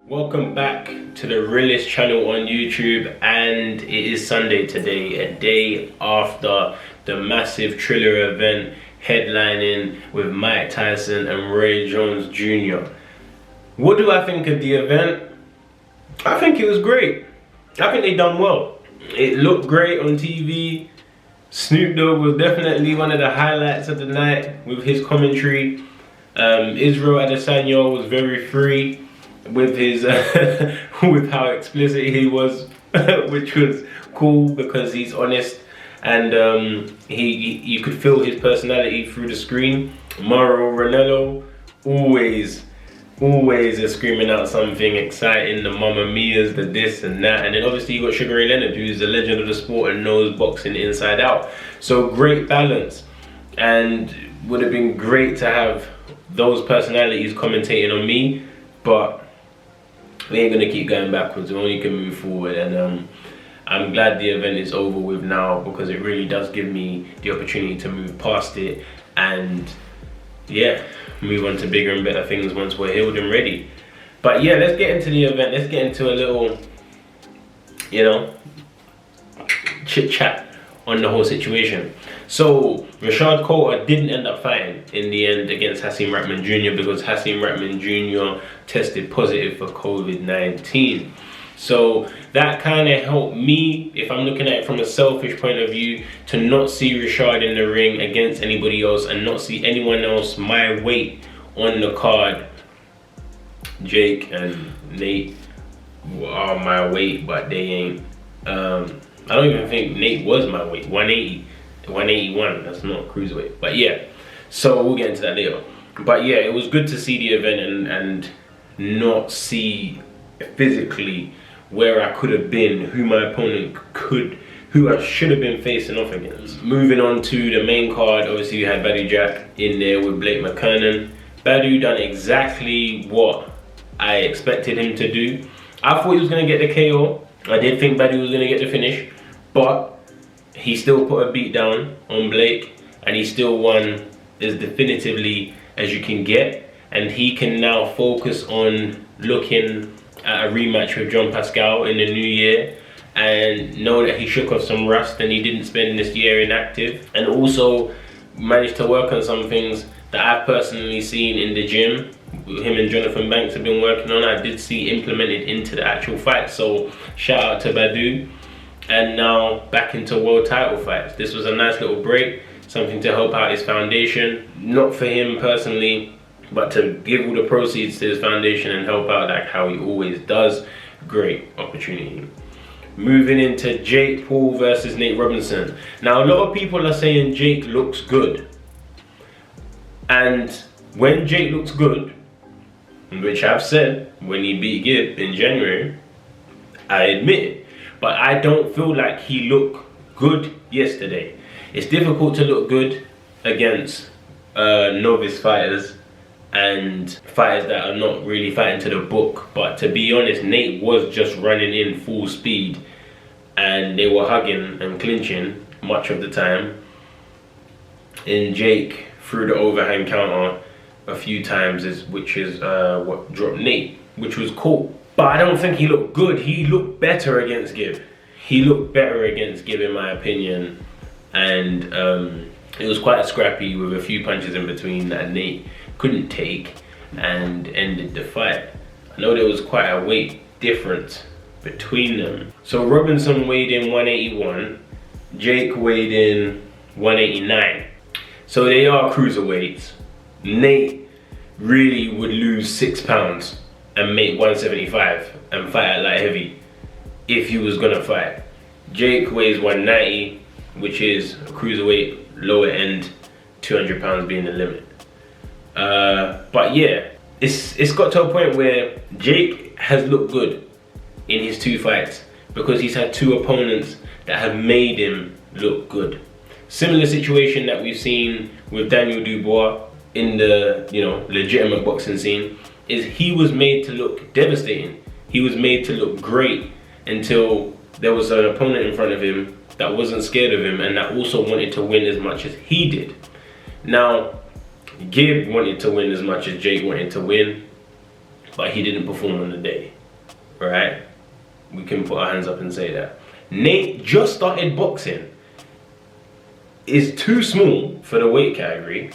Welcome back to the realest channel on YouTube, and it is Sunday today, a day after the massive Triller event headlining with Mike Tyson and Ray Jones Jr. What do I think of the event? I think it was great. I think they done well. It looked great on TV. Snoop Dogg was definitely one of the highlights of the night with his commentary. Israel Adesanya was very free with his with how explicit he was, which was cool because he's honest, and you could feel his personality through the screen. Mauro Ranallo always is screaming out something exciting, the Mamma Mia's, the this and that, and then obviously you got Sugar Ray Leonard, who's a legend of the sport and knows boxing inside out. So great balance, and would have been great to have those personalities commentating on me, but we ain't gonna keep going backwards. We only can move forward, and I'm glad the event is over with now, because it really does give me the opportunity to move past it and yeah, move on to bigger and better things once we're healed and ready. But yeah, let's get into the event. Let's get into a little, chit chat on the whole situation. So Rashad Coulter didn't end up fighting in the end against Hasim Rahman Jr. because Hasim Rahman Jr. tested positive for COVID-19. So that kind of helped me, if I'm looking at it from a selfish point of view, to not see Rashad in the ring against anybody else and not see anyone else my weight on the card. Jake and Nate are my weight, but they ain't. I don't even think Nate was my weight. 180, 181, that's not cruiserweight. But yeah, so we'll get into that later. But yeah, it was good to see the event and not see physically where I could have been, who my opponent who I should have been facing off against. Moving on to the main card, obviously you had Badou Jack in there with Blake McKernan. Badou done exactly what I expected him to do. I thought he was going to get the KO. I did think Badou was going to get the finish, but he still put a beat down on Blake, and he still won as definitively as you can get, and he can now focus on looking at a rematch with John Pascal in the new year and know that he shook off some rust and he didn't spend this year inactive, and also managed to work on some things that I've personally seen in the gym him and Jonathan Banks have been working on. I did see implemented into the actual fight, so shout out to Badou. And now back into world title fights. This was a nice little break, something to help out his foundation, not for him personally, but to give all the proceeds to his foundation and help out like how he always does. Great opportunity. Moving into Jake Paul versus Nate Robinson. Now a lot of people are saying Jake looks good, and when Jake looks good, which I've said when he beat Gibb in January, I admit it, but I don't feel like he looked good yesterday. It's difficult to look good against novice fighters and fighters that are not really fighting to the book, but to be honest, Nate was just running in full speed and they were hugging and clinching much of the time, and Jake threw the overhand counter a few times, which is what dropped Nate, which was cool. But I don't think he looked good. He looked better against Gibb. He looked better against Gibb in my opinion, and it was quite scrappy with a few punches in between that Nate couldn't take and ended the fight. I know there was quite a weight difference between them. So Robinson weighed in 181, Jake weighed in 189. So they are cruiserweights. Nate really would lose 6 pounds and make 175 and fight at light heavy if he was gonna fight. Jake weighs 190, which is a cruiserweight, lower end, 200 pounds being the limit. But yeah, it's got to a point where Jake has looked good in his 2 fights because he's had 2 opponents that have made him look good. Similar situation that we've seen with Daniel Dubois in the legitimate boxing scene is he was made to look devastating. He was made to look great until there was an opponent in front of him that wasn't scared of him and that also wanted to win as much as he did. Now, Gibb wanted to win as much as Jake wanted to win, but he didn't perform on the day. right? We can put our hands up and say that. Nate just started boxing. Is too small for the weight category.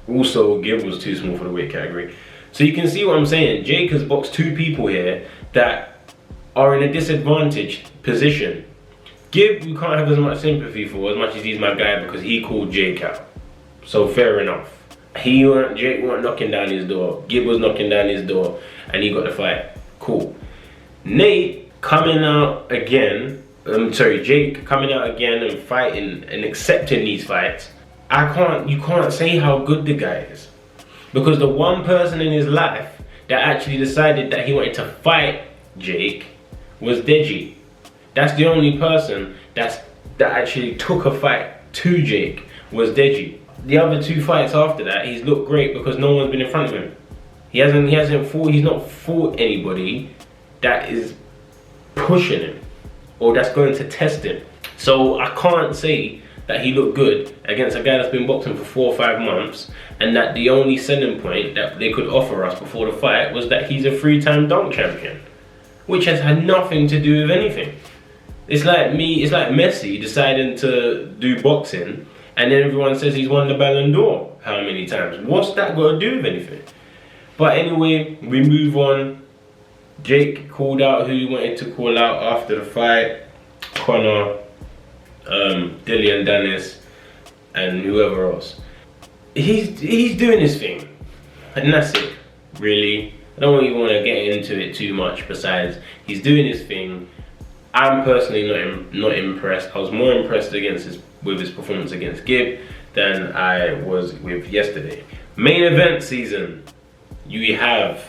Also, Gib was too small for the weight category. So you can see what I'm saying. Jake has boxed two people here that are in a disadvantaged position. Gib, we can't have as much sympathy for as much as he's my guy because he called Jake out. So fair enough. Jake weren't knocking down his door. Gib was knocking down his door and he got the fight. Cool. Nate coming out again. Jake coming out again and fighting and accepting these fights. You can't say how good the guy is. Because the one person in his life that actually decided that he wanted to fight Jake was Deji. That's the only person that actually took a fight to Jake was Deji. The other two fights after that, he's looked great because no one's been in front of him. He's not fought anybody that is pushing him or that's going to test him. So I can't say that he looked good against a guy that's been boxing for 4 or 5 months and that the only selling point that they could offer us before the fight was that he's a 3-time dunk champion, which has had nothing to do with anything. It's like Messi deciding to do boxing and then everyone says he's won the Ballon d'Or how many times? What's that got to do with anything? But anyway, we move on. Jake called out who he wanted to call out after the fight. Connor, Dillian Dennis, and whoever else. He's doing his thing, and that's it. Really, I don't even want to get into it too much. Besides, he's doing his thing. I'm personally not impressed. I was more impressed with his performance against Gib than I was with yesterday. Main event season, you have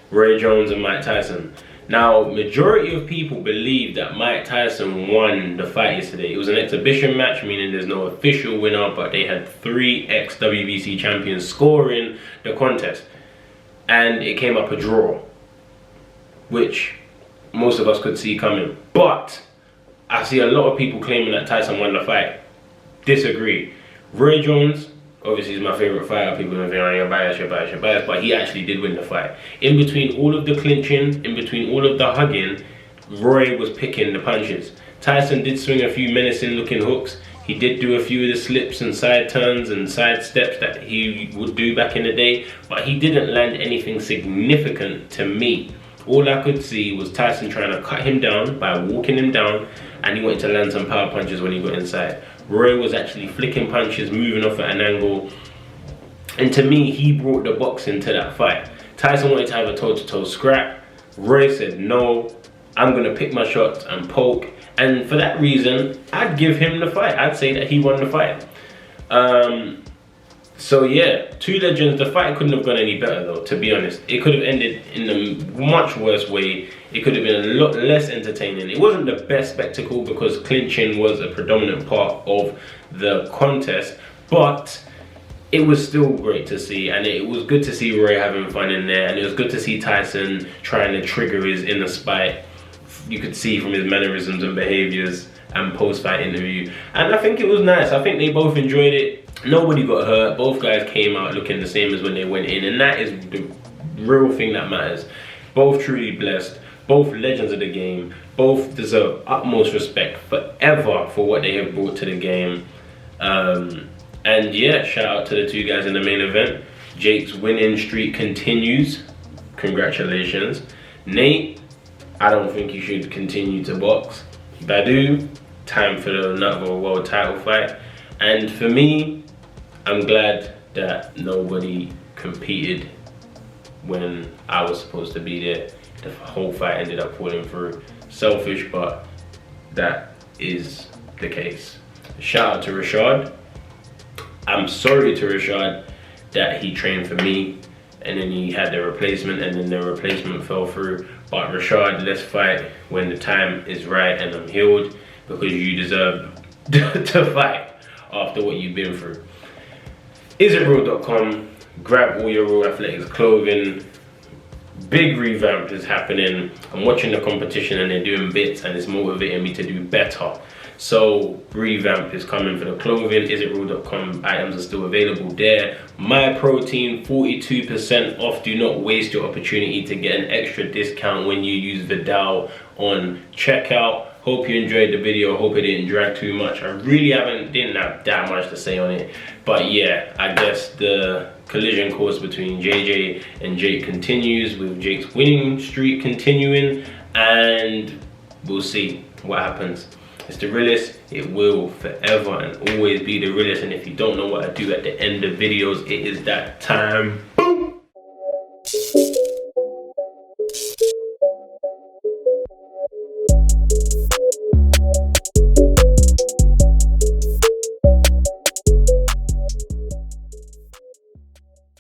Roy Jones and Mike Tyson. Now, majority of people believe that Mike Tyson won the fight yesterday. It was an exhibition match, meaning there's no official winner, but they had 3 ex-WBC champions scoring the contest. And it came up a draw, which most of us could see coming. But I see a lot of people claiming that Tyson won the fight. Disagree. Roy Jones, obviously, he's my favorite fighter. People don't think, oh, you're biased, but he actually did win the fight. In between all of the clinching, in between all of the hugging, Roy was picking the punches. Tyson did swing a few menacing looking hooks. He did do a few of the slips and side turns and side steps that he would do back in the day, but he didn't land anything significant to me. All I could see was Tyson trying to cut him down by walking him down, and he wanted to land some power punches when he got inside. Roy was actually flicking punches, moving off at an angle, and to me, he brought the boxing to that fight. Tyson wanted to have a toe-to-toe scrap. Roy said, no, I'm going to pick my shots and poke, and for that reason, I'd give him the fight. I'd say that he won the fight. So yeah, two legends. The fight couldn't have gone any better though, to be honest. It could have ended in a much worse way. It could have been a lot less entertaining. It wasn't the best spectacle because clinching was a predominant part of the contest, but it was still great to see, and it was good to see Roy having fun in there, and it was good to see Tyson trying to trigger his inner spite. You could see from his mannerisms and behaviors and post-fight interview, and I think it was nice. I think they both enjoyed it. Nobody got hurt. Both guys came out looking the same as when they went in, and that is the real thing that matters. Both truly blessed, both legends of the game, both deserve utmost respect forever for what they have brought to the game. And yeah, shout out to the two guys in the main event. Jake's winning streak continues. Congratulations. Nate, I don't think you should continue to box. Badu, time for another world title fight. And for me, I'm glad that nobody competed when I was supposed to be there. The whole fight ended up falling through. Selfish, but that is the case. Shout out to Rashad. I'm sorry to Rashad that he trained for me and then he had the replacement and then the replacement fell through. But Rashad, let's fight when the time is right and I'm healed, because you deserve to fight after what you've been through. IsItReal.com, grab all your Real Athletics clothing. Big revamp is happening. I'm watching the competition and they're doing bits and it's motivating me to do better. So revamp is coming for the clothing. isitreal.com items are still available there. My protein 42% off. Do not waste your opportunity to get an extra discount when you use Viddal on checkout. Hope you enjoyed the video. Hope it didn't drag too much. I really didn't have that much to say on it, but yeah, I guess the collision course between JJ and Jake continues, with Jake's winning streak continuing, and we'll see what happens. It's the realest. It will forever and always be the realest. And if you don't know what I do at the end of videos, it is that time